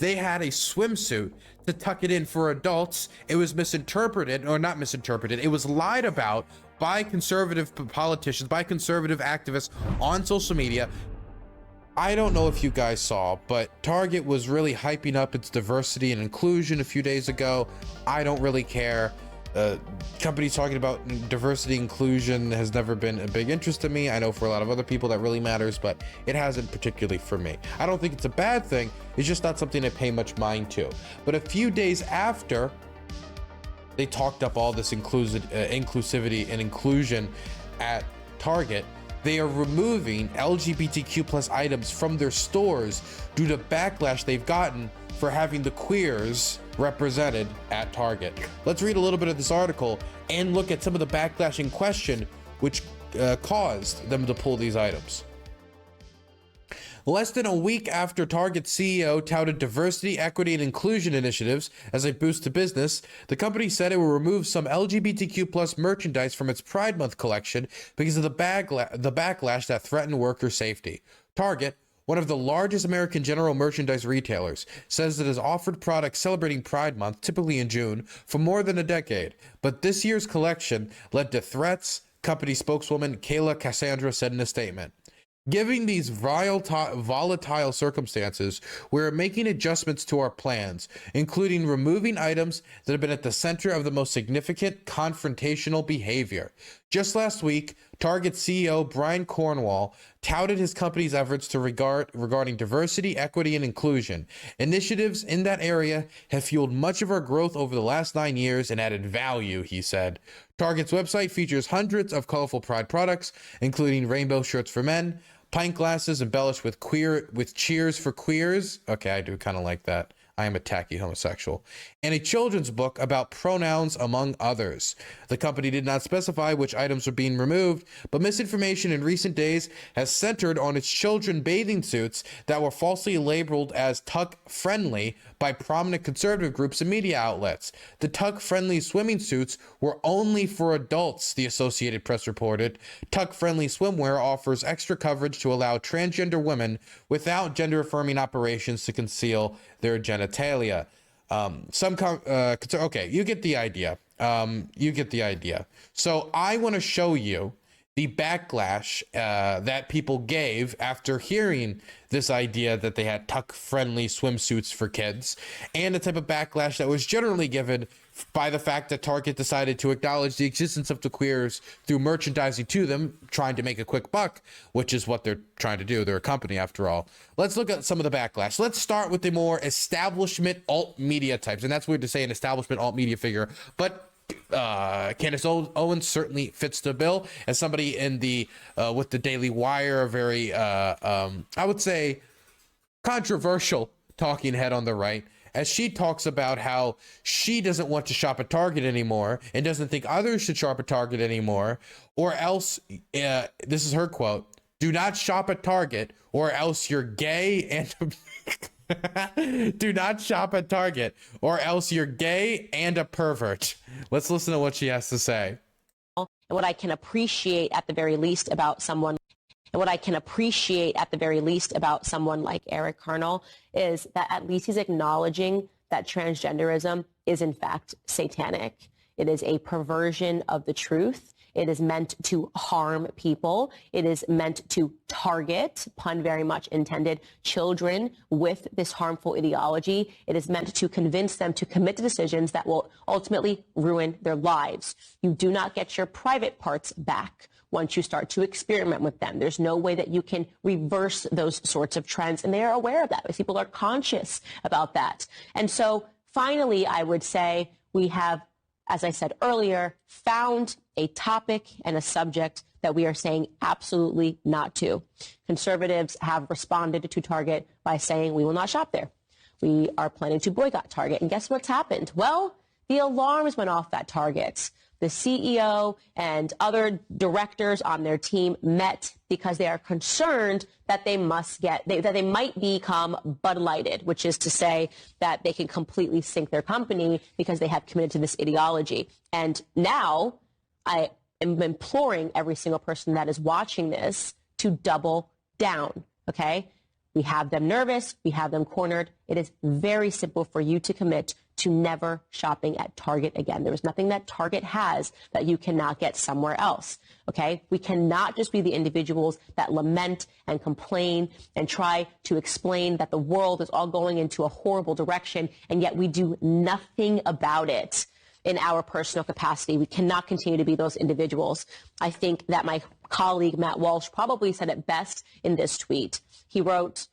they had a swimsuit to tuck it in for adults. It was misinterpreted, or not misinterpreted, it was lied about by conservative politicians, by conservative activists on social media. I don't know if you guys saw, but Target was really hyping up its diversity and inclusion a few days ago. I don't really care. Companies talking about diversity inclusion has never been a big interest to me. I know for a lot of other people that really matters, but it hasn't particularly for me. I don't think it's a bad thing. It's just not something I pay much mind to. But a few days after they talked up all this inclusivity and inclusion at Target, they are removing LGBTQ plus items from their stores due to backlash they've gotten for having the queers represented at Target. Let's read a little bit of this article and look at some of the backlash in question which caused them to pull these items. Less than a week after Target's CEO touted diversity, equity, and inclusion initiatives as a boost to business, the company said it will remove some LGBTQ plus merchandise from its Pride Month collection because of the backlash that threatened worker safety. Target, one of the largest American general merchandise retailers, says it has offered products celebrating Pride Month, typically in June, for more than a decade. But this year's collection led to threats, company spokeswoman Kayla Cassandra said in a statement. Given these volatile circumstances, we're making adjustments to our plans, including removing items that have been at the center of the most significant confrontational behavior. Just last week, Target CEO Brian Cornwall touted his company's efforts regarding diversity, equity, and inclusion. Initiatives in that area have fueled much of our growth over the last 9 years and added value, he said. Target's website features hundreds of colorful Pride products, including rainbow shirts for men, pint glasses embellished with cheers for queers. Okay, I do kind of like that. I am a tacky homosexual. And a children's book about pronouns, among others. The company did not specify which items were being removed, but misinformation in recent days has centered on its children bathing suits that were falsely labeled as tuck-friendly by prominent conservative groups and media outlets. The tuck-friendly swimming suits were only for adults, the Associated Press reported. Tuck-friendly swimwear offers extra coverage to allow transgender women without gender-affirming operations to conceal their genitalia. Okay, you get the idea. So I want to show you the backlash that people gave after hearing this idea that they had tuck-friendly swimsuits for kids, and the type of backlash that was generally given by the fact that Target decided to acknowledge the existence of the queers through merchandising to them, trying to make a quick buck, which is what they're trying to do. They're a company after all. Let's look at some of the backlash. Let's start with the more establishment alt media types, and that's weird to say an establishment alt media figure, but Candace Owens certainly fits the bill as somebody in the with the Daily Wire, a very I would say controversial talking head on the right, as she talks about how she doesn't want to shop at Target anymore and doesn't think others should shop at Target anymore, or else this is her quote: "Do not shop at Target or else you're gay and do not shop at Target or else you're gay and a pervert." Let's listen to what she has to say. And what I can appreciate at the very least about someone like Eric Carnell is that at least he's acknowledging that transgenderism is in fact satanic. It is a perversion of the truth. It is meant to harm people. It is meant to target, pun very much intended, children with this harmful ideology. It is meant to convince them to commit to decisions that will ultimately ruin their lives. You do not get your private parts back once you start to experiment with them. There's no way that you can reverse those sorts of trends, and they are aware of that. People are conscious about that. And so finally, I would say we have, as I said earlier, found a topic and a subject that we are saying absolutely not to. Conservatives have responded to Target by saying we will not shop there. We are planning to boycott Target. And guess what's happened? Well, the alarms went off at Target. The CEO and other directors on their team met because they are concerned that they might become Bud Lighted, which is to say that they can completely sink their company because they have committed to this ideology. And now I am imploring every single person that is watching this to double down, okay? We have them nervous. We have them cornered. It is very simple for you to commit to never shopping at Target again. There is nothing that Target has that you cannot get somewhere else. Okay? We cannot just be the individuals that lament and complain and try to explain that the world is all going into a horrible direction, and yet we do nothing about it in our personal capacity. We cannot continue to be those individuals. I think that my colleague Matt Walsh probably said it best in this tweet. He wrote,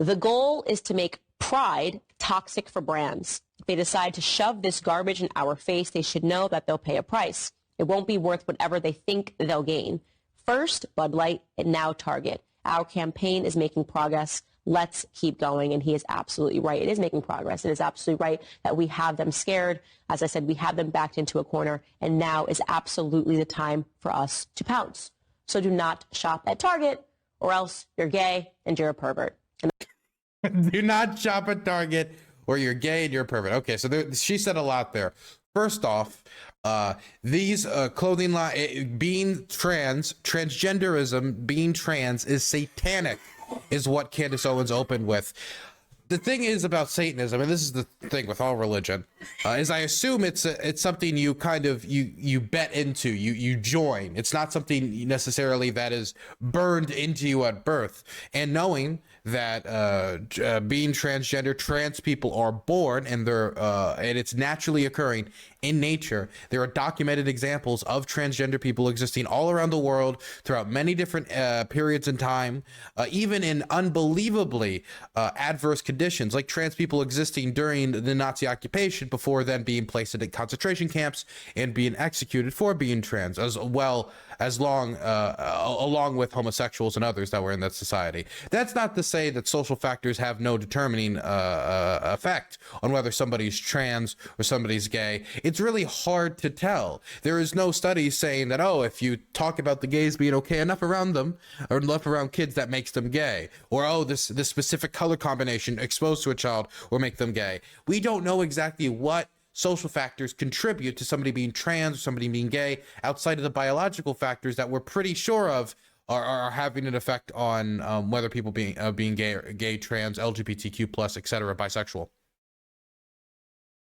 "The goal is to make pride toxic for brands. If they decide to shove this garbage in our face, they should know that they'll pay a price. It won't be worth whatever they think they'll gain. First Bud Light and now Target. Our campaign is making progress. Let's keep going." And he is absolutely right. It is making progress. It is absolutely right that we have them scared. As I said, we have them backed into a corner, and now is absolutely the time for us to pounce. So do not shop at Target, or else you're gay and you're a pervert. Do not shop at Target, or you're gay and you're a pervert. Okay, so she said a lot there. First off, these clothing line, being trans, transgenderism, being trans is satanic, is what Candace Owens opened with. The thing is about Satanism, and this is the thing with all religion, is I assume it's something you kind of you bet into, you join. It's not something necessarily that is burned into you at birth. And knowing that being transgender, trans people are born, and they're and it's naturally occurring in nature. There are documented examples of transgender people existing all around the world throughout many different periods in time, even in unbelievably adverse conditions, like trans people existing during the Nazi occupation before then being placed into concentration camps and being executed for being trans, as well as along with homosexuals and others that were in that society. That's not to say that social factors have no determining effect on whether somebody's trans or somebody's gay. It's really hard to tell. There is no study saying that, oh, if you talk about the gays being okay enough around them or enough around kids, that makes them gay, or oh, this specific color combination exposed to a child will make them gay. We don't know exactly what social factors contribute to somebody being trans or somebody being gay outside of the biological factors that we're pretty sure of are having an effect on whether people being gay, trans, LGBTQ plus, etc., bisexual.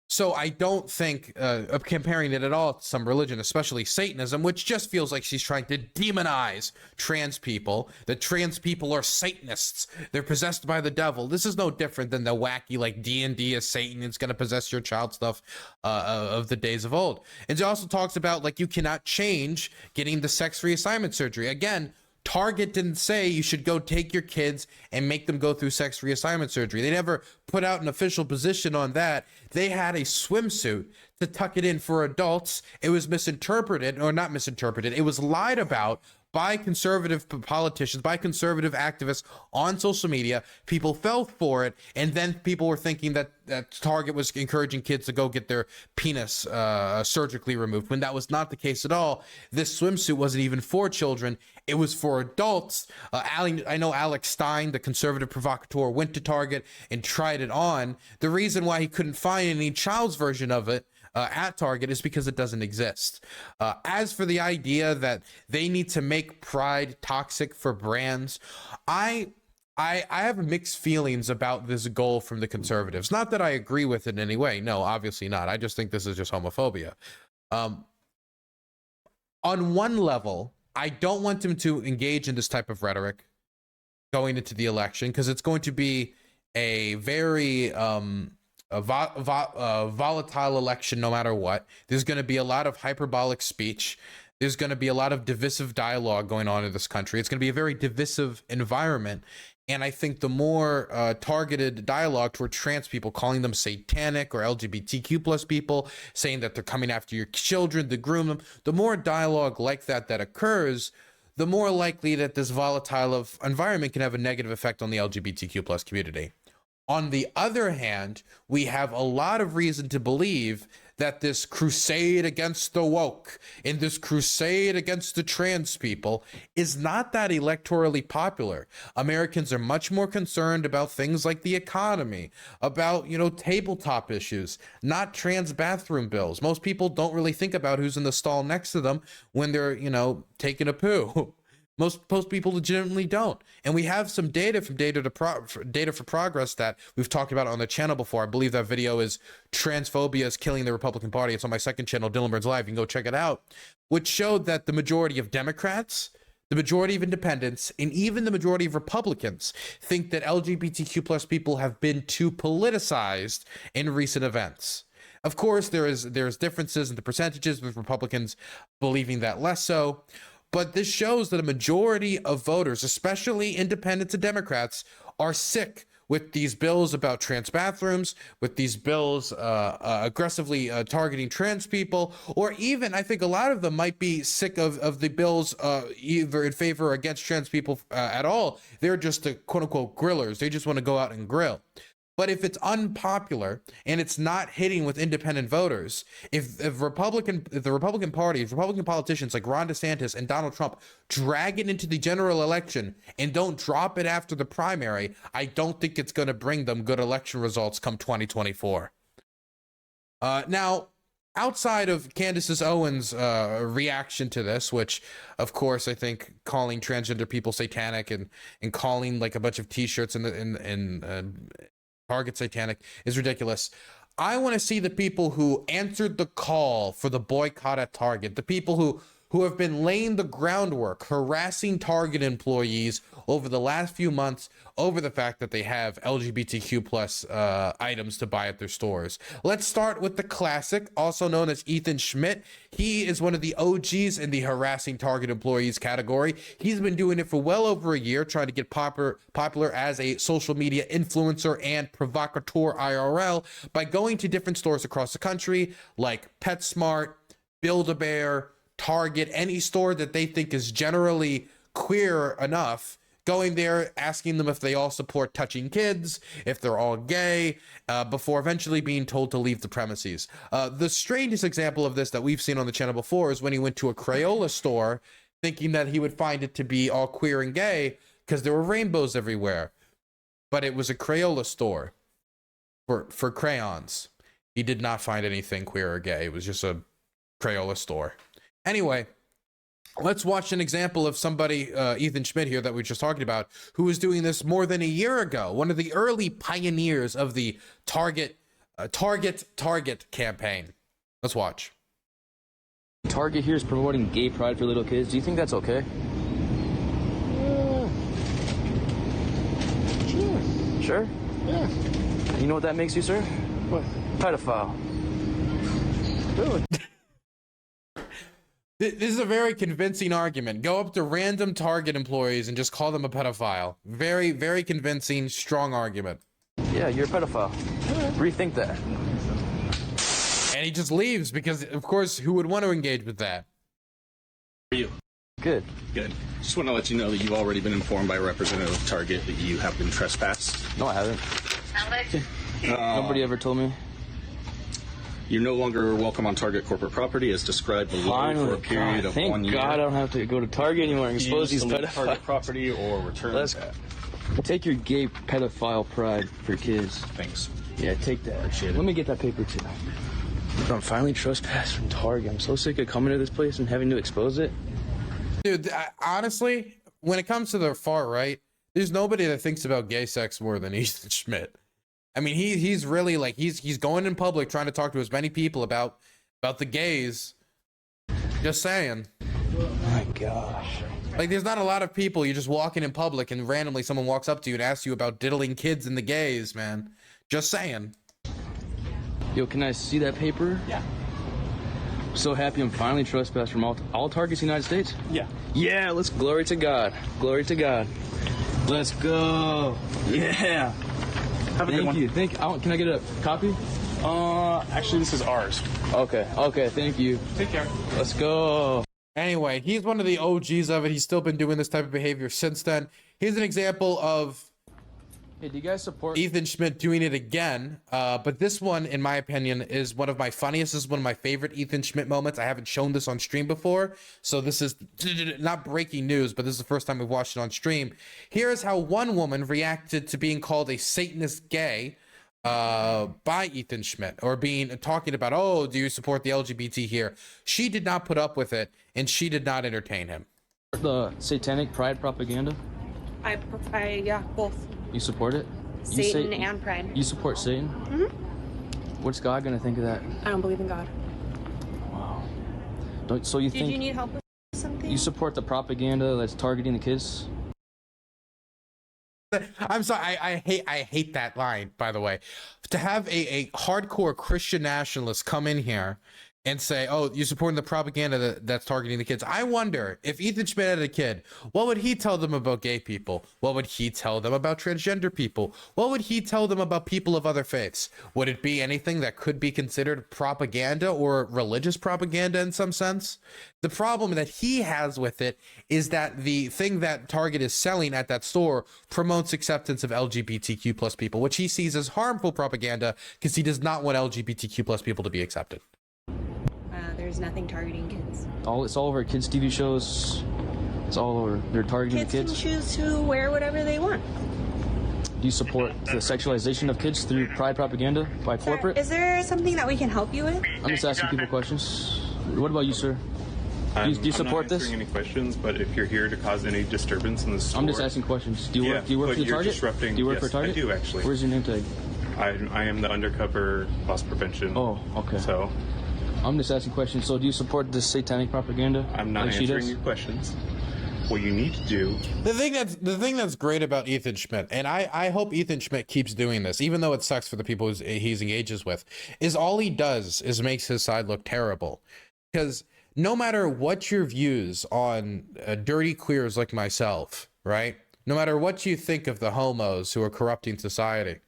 So I don't think of comparing it at all to some religion, especially Satanism, which just feels like she's trying to demonize trans people. That trans people are Satanists. They're possessed by the devil. This is no different than the wacky, like, D&D is Satan, it's going to possess your child stuff of the days of old. And she also talks about, like, you cannot change getting the sex reassignment surgery. Again, Target didn't say you should go take your kids and make them go through sex reassignment surgery. They never put out an official position on that. They had a swimsuit to tuck it in for adults. It was misinterpreted, or not misinterpreted. It was lied about by conservative politicians, by conservative activists on social media. People fell for it, and then people were thinking that Target was encouraging kids to go get their penis surgically removed, when that was not the case at all. This swimsuit wasn't even for children. It was for adults. I know Alex Stein, the conservative provocateur, went to Target and tried it on. The reason why he couldn't find any child's version of it at Target is because it doesn't exist. As for the idea that they need to make pride toxic for brands, I have mixed feelings about this goal from the conservatives. Not that I agree with it in any way. No, obviously not. I just think this is just homophobia. On one level, I don't want them to engage in this type of rhetoric going into the election, because it's going to be a very volatile election no matter what. There's going to be a lot of hyperbolic speech. There's going to be a lot of divisive dialogue going on in this country. It's going to be a very divisive environment. And I think the more targeted dialogue toward trans people, calling them satanic, or LGBTQ plus people, saying that they're coming after your children to groom them, the more dialogue like that occurs, the more likely that this volatile environment can have a negative effect on the LGBTQ plus community. On the other hand, we have a lot of reason to believe that this crusade against the woke and this crusade against the trans people is not that electorally popular. Americans are much more concerned about things like the economy, about, tabletop issues, not trans bathroom bills. Most people don't really think about who's in the stall next to them when they're, taking a poo. Most people legitimately don't. And we have some data from Data for Progress that we've talked about on the channel before. I believe that video is Transphobia is Killing the Republican Party. It's on my second channel, DylanBurnsLIVE. You can go check it out, which showed that the majority of Democrats, the majority of independents, and even the majority of Republicans think that LGBTQ plus people have been too politicized in recent events. Of course, there's differences in the percentages, with Republicans believing that less so. But this shows that a majority of voters, especially independents and Democrats, are sick with these bills about trans bathrooms, with these bills aggressively targeting trans people, or even I think a lot of them might be sick of the bills either in favor or against trans people at all. They're just the quote unquote grillers. They just want to go out and grill. But if it's unpopular and it's not hitting with independent voters, if the Republican Party, if Republican politicians like Ron DeSantis and Donald Trump drag it into the general election and don't drop it after the primary, I don't think it's going to bring them good election results come 2024. Now, outside of Candace Owens' reaction to this, which of course I think calling transgender people satanic and calling like a bunch of t-shirts in Target satanic is ridiculous. I want to see the people who answered the call for the boycott at Target, the people who have been laying the groundwork, harassing Target employees over the last few months over the fact that they have LGBTQ plus items to buy at their stores. Let's start with the classic, also known as Ethan Schmidt. He is one of the OGs in the harassing Target employees category. He's been doing it for well over a year, trying to get popular as a social media influencer and provocateur IRL by going to different stores across the country like PetSmart, Build-A-Bear, Target, any store that they think is generally queer enough, going there, asking them if they all support touching kids, if they're all gay, before eventually being told to leave the premises. The strangest example of this that we've seen on the channel before is when he went to a Crayola store thinking that he would find it to be all queer and gay because there were rainbows everywhere. But it was a Crayola store for crayons. He did not find anything queer or gay. It was just a Crayola store. Anyway, let's watch an example of somebody, Ethan Schmidt here that we were just talking about, who was doing this more than a year ago. One of the early pioneers of the Target campaign. Let's watch. Target here is promoting gay pride for little kids. Do you think that's okay? Sure. Sure? Yeah. You know what that makes you, sir? What? Pedophile. Really? This is a very convincing argument. Go up to random Target employees and just call them a pedophile. Very, very convincing, strong argument. Yeah, you're a pedophile. Rethink that. And he just leaves because, of course, who would want to engage with that? How are you? Good. Good. Just want to let you know that you've already been informed by a representative of Target that you have been trespassed. No, I haven't. Nobody ever told me. You're no longer welcome on Target corporate property as described below Finally, for a period of 1 thank year. God I don't have to go to Target anymore and expose these Target pedophiles. property or return Let's that. take your gay pedophile pride for kids. Thanks. Yeah, take that. Appreciate it. Let me get that paper too. I'm finally trespassed from Target. I'm so sick of coming to this place and having to expose it. Dude, honestly, when it comes to the far right, there's nobody that thinks about gay sex more than Ethan Schmidt. I mean, he's really like, he's going in public trying to talk to as many people about the gays. Just saying. Oh my gosh. Like, there's not a lot of people, you're just walking in public and randomly someone walks up to you and asks you about diddling kids and the gays, man. Just saying. Yo, can I see that paper? Yeah. I'm so happy I'm finally trespassed from all Targets in the United States. Yeah. Yeah, let's glory to God. Glory to God. Let's go. Yeah. Have a good one. Thank you. Can I get a copy? Actually, this is ours. Okay, thank you. Take care. Let's go. Anyway, he's one of the OGs of it. He's still been doing this type of behavior since then. Here's an example of Hey, do you guys support Ethan Schmidt doing it again. But this one, in my opinion, is one of my funniest. This is one of my favorite Ethan Schmidt moments. I haven't shown this on stream before, so this is not breaking news, but this is the first time we've watched it on stream. Here is how one woman reacted to being called a Satanist gay by Ethan Schmidt, or talking about, oh, do you support the LGBT here? She did not put up with it, and she did not entertain him. The satanic pride propaganda? Yeah, both. You support it? Satan and pride. You support Satan? Mm-hmm. What's God gonna think of that? I don't believe in God. Wow. So you think Did you need help with something? you support the propaganda that's targeting the kids? I'm sorry, I hate that line, by the way. To have a hardcore Christian nationalist come in here and say, oh, you're supporting the propaganda that's targeting the kids. I wonder if Ethan Schmidt had a kid, what would he tell them about gay people? What would he tell them about transgender people? What would he tell them about people of other faiths? Would it be anything that could be considered propaganda or religious propaganda in some sense? The problem that he has with it is that the thing that Target is selling at that store promotes acceptance of LGBTQ plus people, which he sees as harmful propaganda because he does not want LGBTQ plus people to be accepted. There's nothing targeting kids. It's all over kids' TV shows. It's all over. They're targeting the kids. Kids can choose to wear whatever they want. Do you support the sexualization of kids through pride propaganda by corporate? Is there something that we can help you with? I'm just asking people questions. What about you, sir? Do you support this? I'm not answering any questions, but if you're here to cause any disturbance in the store... I'm just asking questions. Do you work for the Target? Disrupting. Do you work Yes, for Target? I do, actually. Where's your name tag? I am the undercover loss prevention. Oh, okay. So... I'm just asking questions. So do you support this satanic propaganda? I'm not answering your questions. What you need to do... The thing that's great about Ethan Schmidt, and I hope Ethan Schmidt keeps doing this, even though it sucks for the people he's engages with, is all he does is makes his side look terrible. Because no matter what your views on dirty queers like myself, right? No matter what you think of the homos who are corrupting society,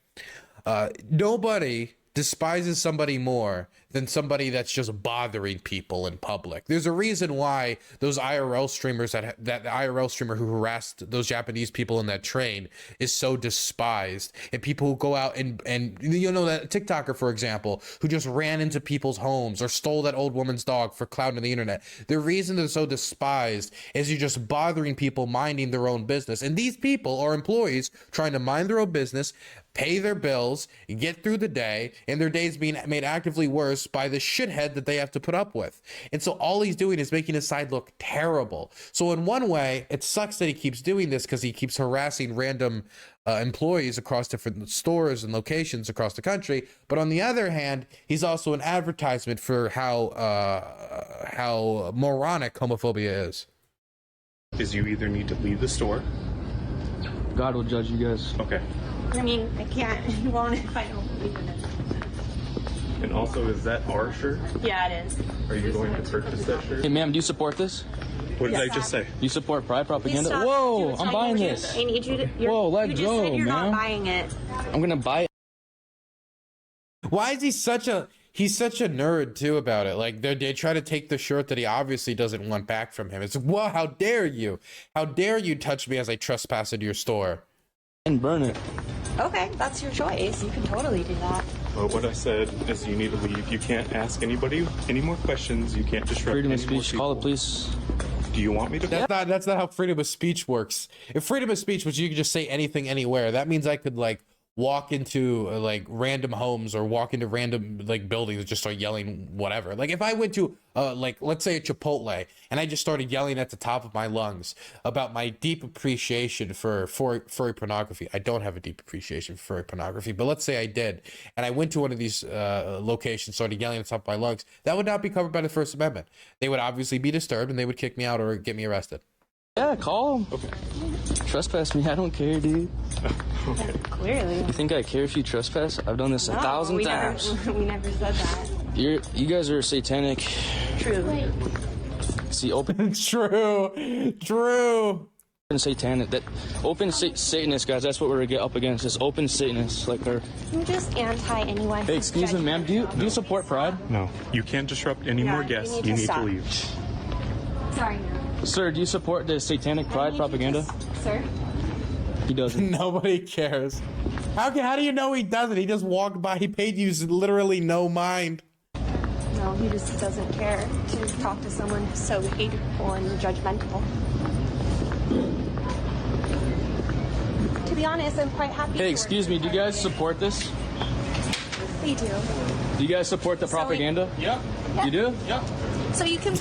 nobody despises somebody more than somebody that's just bothering people in public. There's a reason why those IRL streamers that IRL streamer who harassed those Japanese people in that train is so despised, and people who go out and you know, that TikToker, for example, who just ran into people's homes or stole that old woman's dog for clout on the internet. The reason they're so despised is you're just bothering people minding their own business, and these people are employees trying to mind their own business, pay their bills, get through the day, and their days being made actively worse by the shithead that they have to put up with. And so all he's doing is making his side look terrible. So in one way, it sucks that he keeps doing this because he keeps harassing random employees across different stores and locations across the country. But on the other hand, he's also an advertisement for how moronic homophobia is. Is you either need to leave the store... God will judge you guys. Okay. I mean, I can't. You won't if I don't believe in it. And also, is that our shirt? Yeah, it is. Are you going to purchase that shirt? Hey, ma'am, do you support this? What did I just say? You support pride propaganda? Stop. Whoa, I'm buying this. I need you to... Whoa, let you go, just said you're ma'am. not buying it. I'm gonna buy it. Why is he such a nerd too about it? Like they try to take the shirt that he obviously doesn't want back from him. It's, whoa, how dare you touch me as I trespass into your store And burn it. Okay, that's your choice. You can totally do that. Well, what I said is you need to leave. You can't ask anybody any more questions. You can't disrupt Freedom of any more speech. people. Call the police. Do you want me to... That's not how freedom of speech works. If freedom of speech was you could just say anything anywhere, that means I could like walk into like random homes or walk into random like buildings and just start yelling whatever. Like if I went to like let's say a Chipotle and I just started yelling at the top of my lungs about my deep appreciation for furry pornography. I don't have a deep appreciation for furry pornography, but let's say I did, and I went to one of these locations, started yelling at the top of my lungs, that would not be covered by the First Amendment. They would obviously be disturbed and they would kick me out or get me arrested. Yeah, call him. Okay. Trespass me. I don't care, dude. Okay. Clearly. You think I care if you trespass? I've done this 1,000 times. We never said that. You guys are satanic. True. See, open True. satanic. That open Satanists, guys. That's what we're gonna get up against. Is open Satanists like her. I'm just anti anyone. Hey, excuse me, ma'am. Do you support pride? No, you can't disrupt any more guests. You need to leave. Sorry, no. Sir, do you support the satanic pride propaganda? Sir? He doesn't. Nobody cares. How do you know he doesn't? He just walked by. He paid you literally no mind. No, he just doesn't care to talk to someone who's so hateful and judgmental. To be honest, I'm quite happy. Hey, excuse me. Do you guys support this? We do. Do you guys support the propaganda? Yep. You do? Yep. So you can.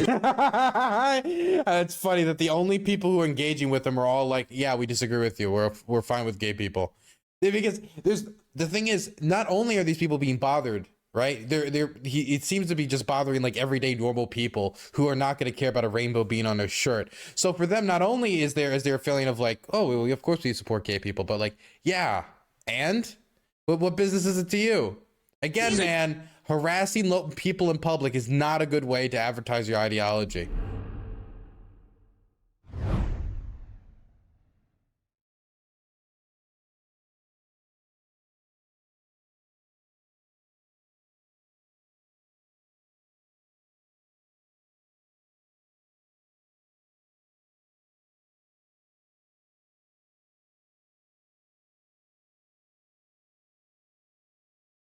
It's funny that the only people who are engaging with him are all like, yeah, we disagree with you. We're fine with gay people. Because the thing is, not only are these people being bothered, right? It seems to be just bothering like everyday normal people who are not going to care about a rainbow being on their shirt. So for them, not only is there a feeling of like, oh, well, of course we support gay people, but like, yeah, and what business is it to you? Again, man, harassing people in public is not a good way to advertise your ideology.